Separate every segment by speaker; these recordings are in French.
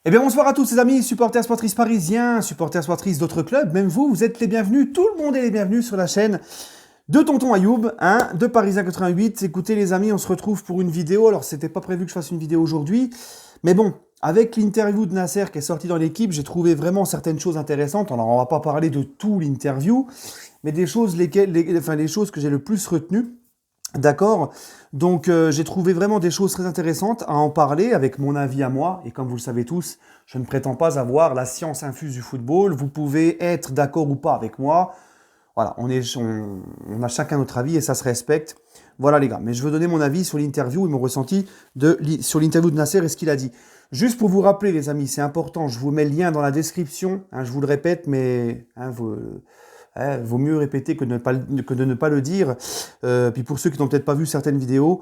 Speaker 1: Eh bien bonsoir à tous les amis, supporters sportifs parisiens, supporters sportifs d'autres clubs, même vous, vous êtes les bienvenus, tout le monde est les bienvenus sur la chaîne de Tonton Ayoub, hein, de Parisien 88. Écoutez les amis, on se retrouve pour une vidéo, alors c'était pas prévu que je fasse une vidéo aujourd'hui, mais bon, avec l'interview de Nasser qui est sorti dans l'équipe, j'ai trouvé vraiment certaines choses intéressantes. Alors on va pas parler de tout l'interview, mais des choses, les choses que j'ai le plus retenues. D'accord. Donc j'ai trouvé vraiment des choses très intéressantes à en parler avec mon avis à moi. Et comme vous le savez tous, je ne prétends pas avoir la science infuse du football. Vous pouvez être d'accord ou pas avec moi. Voilà, on a chacun notre avis et ça se respecte. Voilà les gars, mais je veux donner mon avis sur l'interview et mon ressenti sur l'interview de Nasser et ce qu'il a dit. Juste pour vous rappeler les amis, c'est important, je vous mets le lien dans la description, hein, je vous le répète, mais vaut mieux répéter que de ne pas le dire. Puis pour ceux qui n'ont peut-être pas vu certaines vidéos,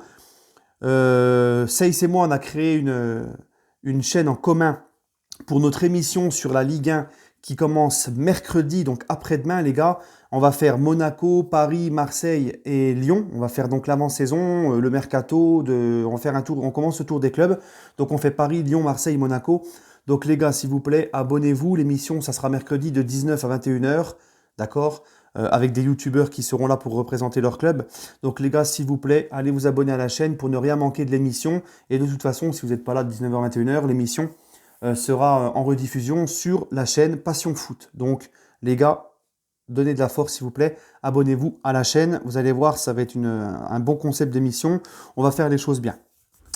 Speaker 1: Seyss et moi, on a créé une chaîne en commun pour notre émission sur la Ligue 1 qui commence mercredi, donc après-demain, les gars. On va faire Monaco, Paris, Marseille et Lyon. On va faire donc l'avant-saison, le mercato. On va faire un tour. On commence le tour des clubs. Donc on fait Paris, Lyon, Marseille, Monaco. Donc les gars, s'il vous plaît, abonnez-vous. L'émission, ça sera mercredi de 19 à 21h. D'accord, avec des youtubeurs qui seront là pour représenter leur club. Donc les gars, s'il vous plaît, allez vous abonner à la chaîne pour ne rien manquer de l'émission. Et de toute façon, si vous n'êtes pas là de 19h à 21h, l'émission sera en rediffusion sur la chaîne Passion Foot. Donc les gars, donnez de la force s'il vous plaît, abonnez-vous à la chaîne. Vous allez voir, ça va être un bon concept d'émission. On va faire les choses bien.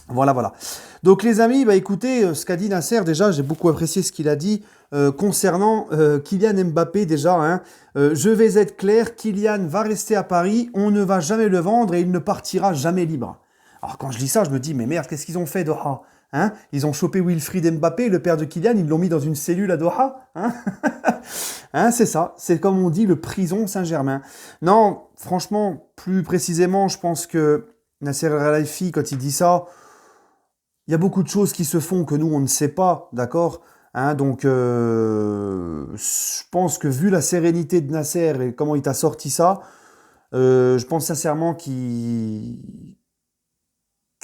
Speaker 1: Voilà, voilà. Donc les amis, bah écoutez, ce qu'a dit Nasser, déjà, j'ai beaucoup apprécié ce qu'il a dit concernant Kylian Mbappé, déjà. Hein. Je vais être clair, Kylian va rester à Paris, on ne va jamais le vendre et il ne partira jamais libre. Alors quand je dis ça, je me dis, mais merde, qu'est-ce qu'ils ont fait Doha, hein? Ils ont chopé Wilfried Mbappé, le père de Kylian, ils l'ont mis dans une cellule à Doha, hein? Hein, c'est ça, c'est comme on dit, le prison Saint-Germain. Non, franchement, plus précisément, je pense que Nasser Al-Khelaifi, quand il dit ça, il y a beaucoup de choses qui se font que nous, on ne sait pas, d'accord? Hein, donc, je pense que vu la sérénité de Nasser et comment il t'a sorti ça, je pense sincèrement qu'ils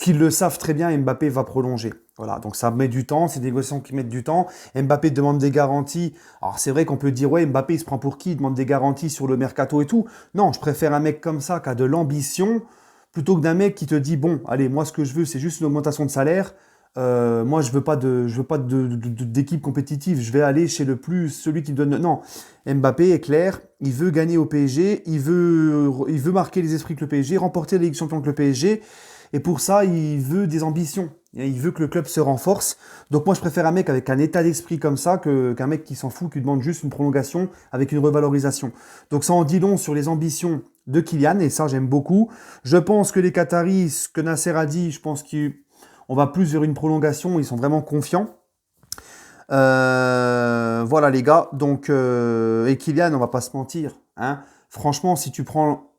Speaker 1: le savent très bien et Mbappé va prolonger. Voilà, donc ça met du temps, c'est des négociations qui mettent du temps. Mbappé demande des garanties. Alors c'est vrai qu'on peut dire, ouais, Mbappé il se prend pour qui? Il demande des garanties sur le mercato et tout. Non, je préfère un mec comme ça qui a de l'ambition plutôt que d'un mec qui te dit, bon, allez, moi ce que je veux, c'est juste une augmentation de salaire. Moi, je veux pas d'équipe compétitive. Je vais aller chez le plus, celui qui me donne. Non, Mbappé est clair. Il veut gagner au PSG. Il veut marquer les esprits que le PSG, remporter la Ligue des Champions que le PSG. Et pour ça, il veut des ambitions. Il veut que le club se renforce. Donc moi, je préfère un mec avec un état d'esprit comme ça qu'un mec qui s'en fout, qui demande juste une prolongation avec une revalorisation. Donc ça en dit long sur les ambitions de Kylian, et ça, j'aime beaucoup. Je pense que les Qataris, ce que Nasser a dit, je pense qu'on va plus vers une prolongation. Ils sont vraiment confiants. Voilà les gars. Donc, et Kylian, on va pas se mentir. Hein. Franchement, si tu prends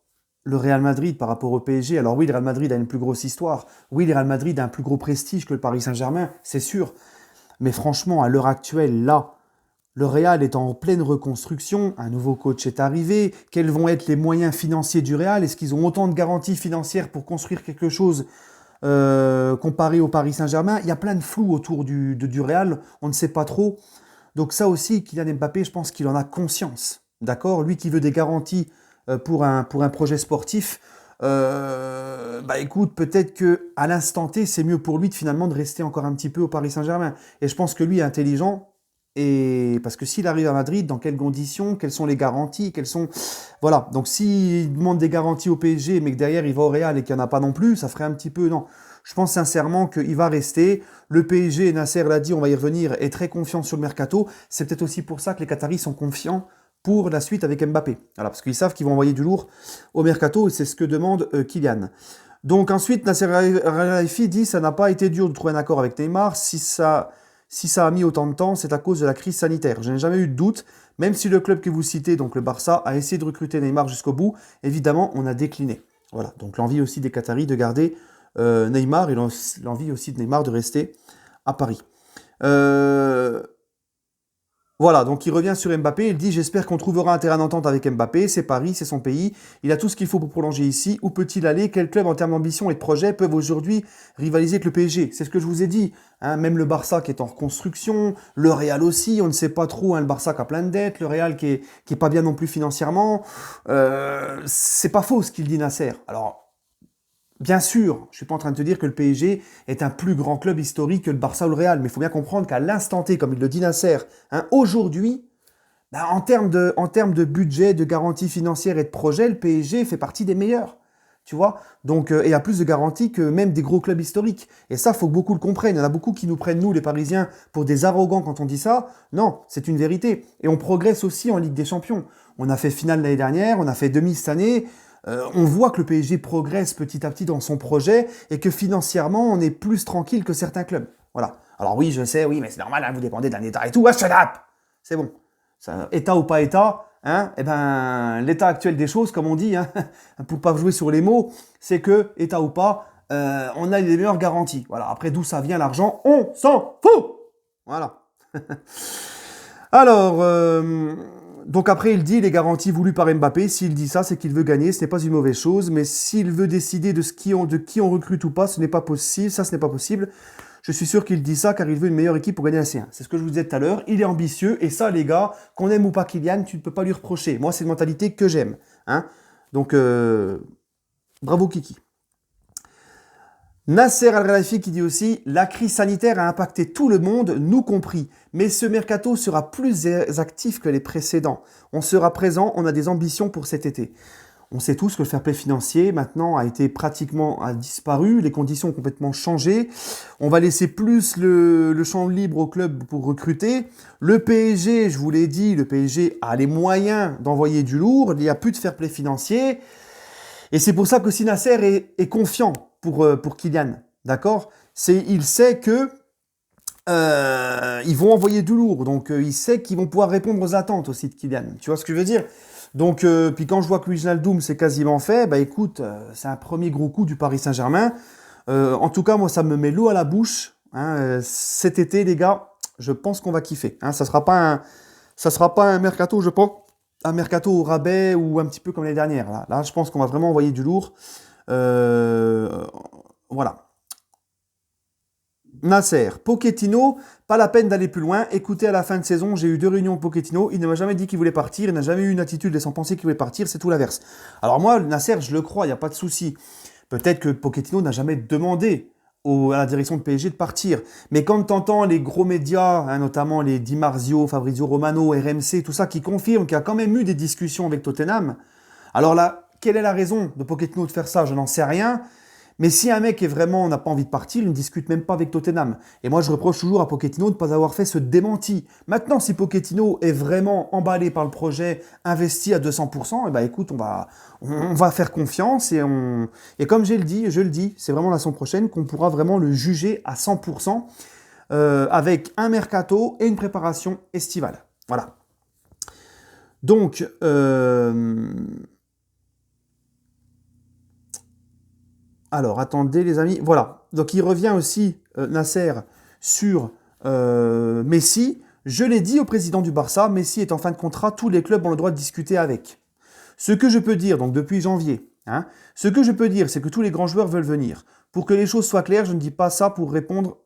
Speaker 1: le Real Madrid par rapport au PSG, alors oui, le Real Madrid a une plus grosse histoire. Oui, le Real Madrid a un plus gros prestige que le Paris Saint-Germain, c'est sûr. Mais franchement, à l'heure actuelle, là, le Real est en pleine reconstruction, un nouveau coach est arrivé, quels vont être les moyens financiers du Real? Est-ce qu'ils ont autant de garanties financières pour construire quelque chose comparé au Paris Saint-Germain? Il y a plein de flou autour du Real, on ne sait pas trop. Donc ça aussi, Kylian Mbappé, je pense qu'il en a conscience. D'accord? Lui qui veut des garanties pour un projet sportif, bah écoute, peut-être que à l'instant T, c'est mieux pour lui finalement de rester encore un petit peu au Paris Saint-Germain. Et je pense que lui est intelligent. Et parce que s'il arrive à Madrid, dans quelles conditions, quelles sont les garanties, quelles sont... Voilà, donc s'il demande des garanties au PSG, mais que derrière il va au Real et qu'il n'y en a pas non plus, ça ferait un petit peu... Non, je pense sincèrement qu'il va rester. Le PSG, Nasser l'a dit, on va y revenir, est très confiant sur le mercato. C'est peut-être aussi pour ça que les Qataris sont confiants pour la suite avec Mbappé. Voilà, parce qu'ils savent qu'ils vont envoyer du lourd au mercato et c'est ce que demande Kylian. Donc ensuite, Nasser Al-Khelaifi dit ça n'a pas été dur de trouver un accord avec Neymar. Si ça a mis autant de temps, c'est à cause de la crise sanitaire. Je n'ai jamais eu de doute, même si le club que vous citez, donc le Barça, a essayé de recruter Neymar jusqu'au bout, évidemment, on a décliné. Voilà, donc l'envie aussi des Qataris de garder Neymar et l'envie aussi de Neymar de rester à Paris. Euh, Voilà, donc il revient sur Mbappé, il dit j'espère qu'on trouvera un terrain d'entente avec Mbappé, c'est Paris, c'est son pays, il a tout ce qu'il faut pour prolonger ici, où peut-il aller, quels clubs en termes d'ambition et de projet peuvent aujourd'hui rivaliser avec le PSG? C'est ce que je vous ai dit, hein, même le Barça qui est en reconstruction, le Real aussi, on ne sait pas trop, hein, le Barça qui a plein de dettes, le Real qui est pas bien non plus financièrement, c'est pas faux ce qu'il dit Nasser. Alors, bien sûr, je suis pas en train de te dire que le PSG est un plus grand club historique que le Barça ou le Real, mais il faut bien comprendre qu'à l'instant T, comme il le dit Nasser, hein, aujourd'hui, bah, en termes de budget, de garantie financière et de projet, le PSG fait partie des meilleurs. Tu vois? Donc, et a plus de garanties que même des gros clubs historiques. Et ça, faut que beaucoup le comprennent. Il y en a beaucoup qui nous prennent, nous, les Parisiens, pour des arrogants quand on dit ça. Non, c'est une vérité. Et on progresse aussi en Ligue des Champions. On a fait finale l'année dernière, on a fait demi cette année. On voit que le PSG progresse petit à petit dans son projet et que financièrement, on est plus tranquille que certains clubs. Voilà. Alors oui, je sais, oui, mais c'est normal, hein, vous dépendez d'un État et tout. Ah, shut up! C'est bon. Ça, État ou pas État, hein, eh ben, l'état actuel des choses, comme on dit, hein, pour pas jouer sur les mots, c'est que, État ou pas, on a les meilleures garanties. Voilà. Après, d'où ça vient l'argent, on s'en fout! Voilà. Alors, donc après, il dit les garanties voulues par Mbappé. S'il dit ça, c'est qu'il veut gagner. Ce n'est pas une mauvaise chose. Mais s'il veut décider de qui on recrute ou pas, ce n'est pas possible. Ça, ce n'est pas possible. Je suis sûr qu'il dit ça car il veut une meilleure équipe pour gagner la C1. C'est ce que je vous disais tout à l'heure. Il est ambitieux. Et ça, les gars, qu'on aime ou pas Kylian, tu ne peux pas lui reprocher. Moi, c'est une mentalité que j'aime. Hein, donc, bravo Kiki. Nasser Al-Khelaifi qui dit aussi « La crise sanitaire a impacté tout le monde, nous compris. Mais ce mercato sera plus actif que les précédents. On sera présent, on a des ambitions pour cet été. » On sait tous que le fair play financier, maintenant, a disparu. Les conditions ont complètement changé. On va laisser plus le champ libre au club pour recruter. Le PSG, je vous l'ai dit, le PSG a les moyens d'envoyer du lourd. Il n'y a plus de fair play financier. Et c'est pour ça que si Nasser est confiant pour Kylian, d'accord? Il sait que ils vont envoyer du lourd, donc il sait qu'ils vont pouvoir répondre aux attentes aussi de Kylian. Tu vois ce que je veux dire? Donc, puis quand je vois que Wijnaldum c'est quasiment fait, bah écoute, c'est un premier gros coup du Paris Saint-Germain. En tout cas, moi, ça me met l'eau à la bouche. Hein, cet été, les gars, je pense qu'on va kiffer. Hein, ça sera pas un mercato, je pense, un mercato au rabais ou un petit peu comme l'année dernière. Là, je pense qu'on va vraiment envoyer du lourd. Voilà. Nasser, Pochettino, pas la peine d'aller plus loin. Écoutez, à la fin de saison, j'ai eu 2 réunions avec Pochettino. Il ne m'a jamais dit qu'il voulait partir. Il n'a jamais eu une attitude laissant penser qu'il voulait partir. C'est tout l'inverse. Alors moi, Nasser, je le crois, il n'y a pas de souci. Peut-être que Pochettino n'a jamais demandé à la direction de PSG de partir. Mais quand tu entends les gros médias, hein, notamment les Di Marzio, Fabrizio Romano, RMC, tout ça, qui confirment qu'il y a quand même eu des discussions avec Tottenham. Alors là, quelle est la raison de Pochettino de faire ça? Je n'en sais rien. Mais si un mec n'a pas envie de partir, il ne discute même pas avec Tottenham. Et moi, je reproche toujours à Pochettino de ne pas avoir fait ce démenti. Maintenant, si Pochettino est vraiment emballé par le projet, investi à 200%, eh ben, écoute, on va faire confiance et comme je le dis, c'est vraiment la saison prochaine qu'on pourra vraiment le juger à 100% avec un mercato et une préparation estivale. Voilà. Donc, alors, attendez les amis. Voilà. Donc, il revient aussi, Nasser, sur Messi. Je l'ai dit au président du Barça, Messi est en fin de contrat, tous les clubs ont le droit de discuter avec. Ce que je peux dire, donc depuis janvier, hein, ce que je peux dire, c'est que tous les grands joueurs veulent venir. Pour que les choses soient claires, je ne dis pas ça pour répondre.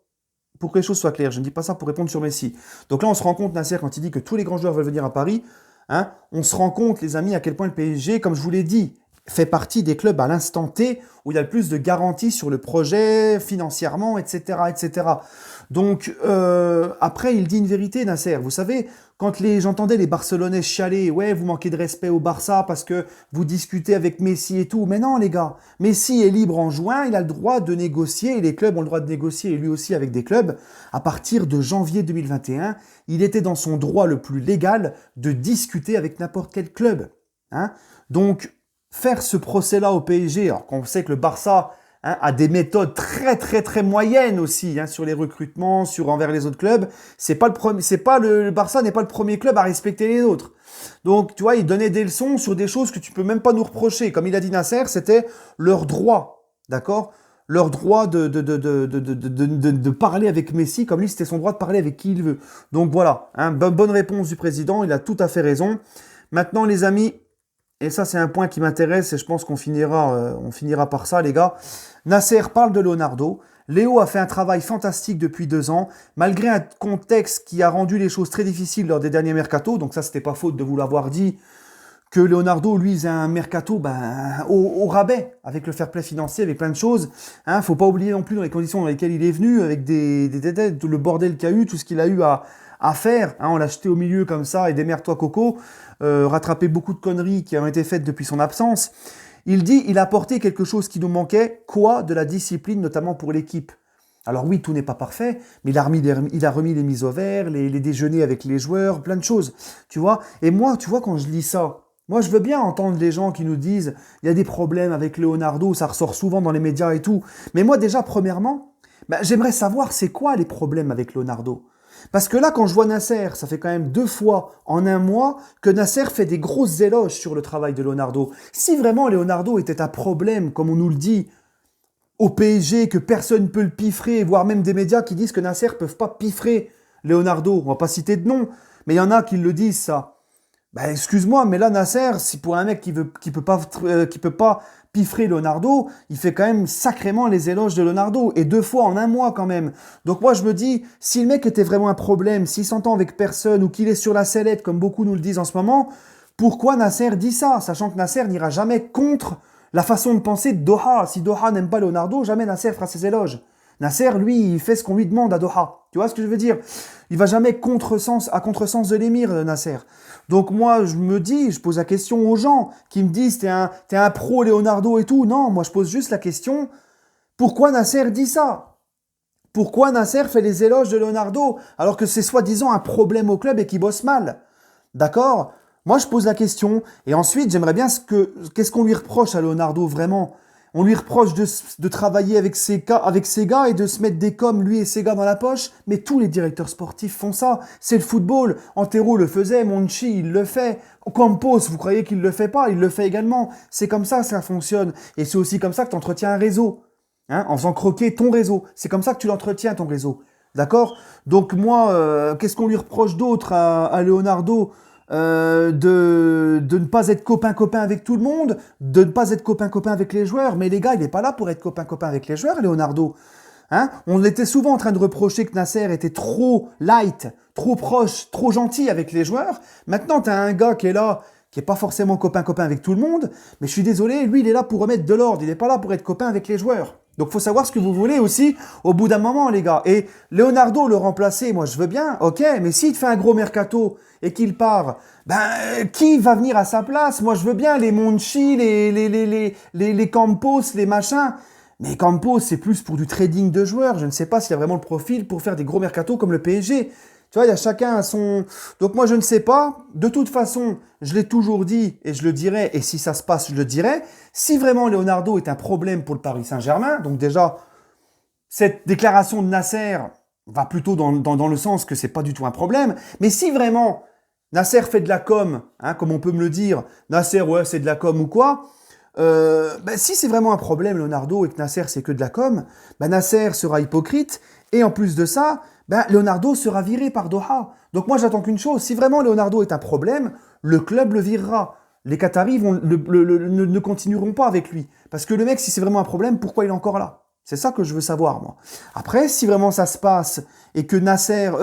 Speaker 1: Pour que les choses soient claires, je ne dis pas ça pour répondre sur Messi. Donc là, on se rend compte, Nasser, quand il dit que tous les grands joueurs veulent venir à Paris, hein, on se rend compte, les amis, à quel point le PSG, comme je vous l'ai dit, fait partie des clubs à l'instant T où il y a le plus de garanties sur le projet, financièrement, etc. etc. Donc, après, il dit une vérité, Nasser. Vous savez, quand j'entendais les Barcelonais chialer, ouais, vous manquez de respect au Barça parce que vous discutez avec Messi et tout. Mais non, les gars, Messi est libre en juin, il a le droit de négocier, et les clubs ont le droit de négocier, et lui aussi avec des clubs. À partir de janvier 2021, il était dans son droit le plus légal de discuter avec n'importe quel club. Hein. Donc, faire ce procès-là au PSG, alors qu'on sait que le Barça a des méthodes très très très moyennes aussi sur les recrutements, envers les autres clubs. Le Barça n'est pas le premier club à respecter les autres. Donc tu vois, il donnait des leçons sur des choses que tu peux même pas nous reprocher. Comme il a dit Nasser, c'était leur droit, d'accord, leur droit de parler avec Messi, comme lui, c'était son droit de parler avec qui il veut. Donc voilà, hein, bonne réponse du président, il a tout à fait raison. Maintenant, les amis, et ça c'est un point qui m'intéresse, et je pense qu'on finira par ça, les gars. Nasser parle de Leonardo. Léo a fait un travail fantastique depuis 2 ans, malgré un contexte qui a rendu les choses très difficiles lors des derniers mercatos, donc ça c'était pas faute de vous l'avoir dit, que Leonardo, lui, faisait un mercato au rabais, avec le fair play financier, avec plein de choses. Hein, faut pas oublier non plus dans les conditions dans lesquelles il est venu, avec le bordel qu'il y a eu, tout ce qu'il a eu à faire. Hein, on l'a acheté au milieu comme ça, et démerde-toi Coco, rattraper beaucoup de conneries qui ont été faites depuis son absence. Il dit, il a apporté quelque chose qui nous manquait, quoi? De la discipline, notamment pour l'équipe. Alors oui, tout n'est pas parfait, mais il a remis les mises au vert, les déjeuners avec les joueurs, plein de choses, tu vois. Et moi, tu vois, quand je lis ça, moi, je veux bien entendre les gens qui nous disent il y a des problèmes avec Leonardo, ça ressort souvent dans les médias et tout. Mais moi, déjà, premièrement, j'aimerais savoir c'est quoi les problèmes avec Leonardo. Parce que là, quand je vois Nasser, ça fait quand même 2 fois en un mois que Nasser fait des grosses éloges sur le travail de Leonardo. Si vraiment Leonardo était un problème, comme on nous le dit, au PSG, que personne ne peut le piffrer, voire même des médias qui disent que Nasser ne peuvent pas piffrer Leonardo, on va pas citer de nom, mais il y en a qui le disent ça. Excuse-moi, mais là, Nasser, si pour un mec qui peut pas piffrer Leonardo, il fait quand même sacrément les éloges de Leonardo, et 2 fois en un mois quand même. Donc moi, je me dis, si le mec était vraiment un problème, s'il s'entend avec personne, ou qu'il est sur la sellette, comme beaucoup nous le disent en ce moment, pourquoi Nasser dit ça, sachant que Nasser n'ira jamais contre la façon de penser de Doha. Si Doha n'aime pas Leonardo, jamais Nasser fera ses éloges. Nasser, lui, il fait ce qu'on lui demande à Doha. Tu vois ce que je veux dire? Il va jamais à contresens de l'émir, Nasser. Donc moi, je me dis, je pose la question aux gens qui me disent t'es un pro Leonardo et tout. Non, moi je pose juste la question, pourquoi Nasser dit ça? Pourquoi Nasser fait les éloges de Leonardo alors que c'est soi-disant un problème au club et qu'il bosse mal? D'accord? Moi je pose la question et ensuite j'aimerais bien qu'est-ce qu'on lui reproche à Leonardo vraiment? On lui reproche de travailler avec ses gars et de se mettre des coms, lui et ses gars, dans la poche. Mais tous les directeurs sportifs font ça. C'est le football. Antero le faisait, Monchi, il le fait. Campos, vous croyez qu'il le fait pas? Il le fait également. C'est comme ça que ça fonctionne. Et c'est aussi comme ça que tu entretiens un réseau. Hein, en faisant croquer ton réseau. C'est comme ça que tu l'entretiens, ton réseau. D'accord? Donc moi, qu'est-ce qu'on lui reproche d'autre à Leonardo? De ne pas être copain-copain avec tout le monde, de ne pas être copain-copain avec les joueurs. Mais les gars, il n'est pas là pour être copain-copain avec les joueurs, Leonardo. Hein? On était souvent en train de reprocher que Nasser était trop light, trop proche, trop gentil avec les joueurs. Maintenant, tu as un gars qui est là, qui n'est pas forcément copain-copain avec tout le monde, mais je suis désolé, lui, il est là pour remettre de l'ordre, il n'est pas là pour être copain avec les joueurs. Donc, il faut savoir ce que vous voulez aussi au bout d'un moment, les gars. Et Leonardo, le remplacer, moi, je veux bien, ok, mais s'il te fait un gros mercato et qu'il part, qui va venir à sa place? Moi, je veux bien les Monchi, les Campos, les machins. Mais Campos, c'est plus pour du trading de joueurs. Je ne sais pas s'il a vraiment le profil pour faire des gros mercatos comme le PSG. Tu vois, il y a chacun à son... Donc moi, je ne sais pas. De toute façon, je l'ai toujours dit et je le dirai. Et si ça se passe, je le dirai. Si vraiment Leonardo est un problème pour le Paris Saint-Germain, donc déjà, cette déclaration de Nasser va plutôt dans le sens que c'est pas du tout un problème. Mais si vraiment Nasser fait de la com, hein, comme on peut me le dire, Nasser, ouais, c'est de la com ou quoi, si c'est vraiment un problème, Leonardo, et que Nasser, c'est que de la com, Nasser sera hypocrite. Et en plus de ça, Leonardo sera viré par Doha. Donc moi, j'attends qu'une chose. Si vraiment Leonardo est un problème, le club le virera. Les Qataris ne continueront pas avec lui. Parce que le mec, si c'est vraiment un problème, pourquoi il est encore là? C'est ça que je veux savoir, moi. Après, si vraiment ça se passe et que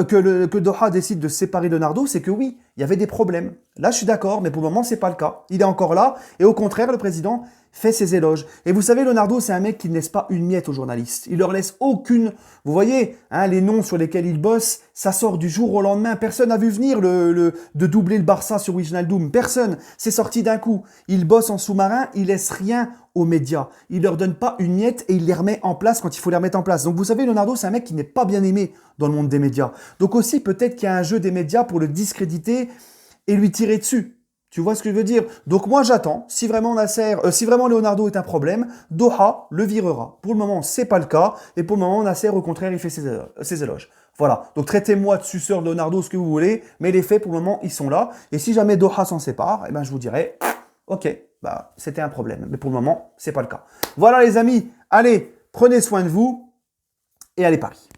Speaker 1: que Doha décide de séparer Leonardo, c'est que oui, il y avait des problèmes. Là, je suis d'accord, mais pour le moment, c'est pas le cas. Il est encore là, et au contraire, le président fait ses éloges. Et vous savez, Leonardo, c'est un mec qui ne laisse pas une miette aux journalistes. Il leur laisse aucune... Vous voyez, hein, les noms sur lesquels il bosse, ça sort du jour au lendemain. Personne n'a vu venir de doubler le Barça sur Wijnaldum. Personne. C'est sorti d'un coup. Il bosse en sous-marin, il laisse rien aux médias. Il leur donne pas une miette et il les remet en place quand il faut les remettre en place. Donc vous savez, Leonardo, c'est un mec qui n'est pas bien aimé dans le monde des médias. Donc aussi, peut-être qu'il y a un jeu des médias pour le discréditer et lui tirer dessus. Tu vois ce que je veux dire? Donc moi j'attends, si vraiment Leonardo est un problème, Doha le virera. Pour le moment, c'est pas le cas, et pour le moment, Nasser, au contraire, il fait ses éloges. Voilà, donc traitez-moi de suceur de Leonardo, ce que vous voulez, mais les faits, pour le moment, ils sont là. Et si jamais Doha s'en sépare, je vous dirai, ok, c'était un problème. Mais pour le moment, c'est pas le cas. Voilà les amis, allez, Prenez soin de vous et allez Paris.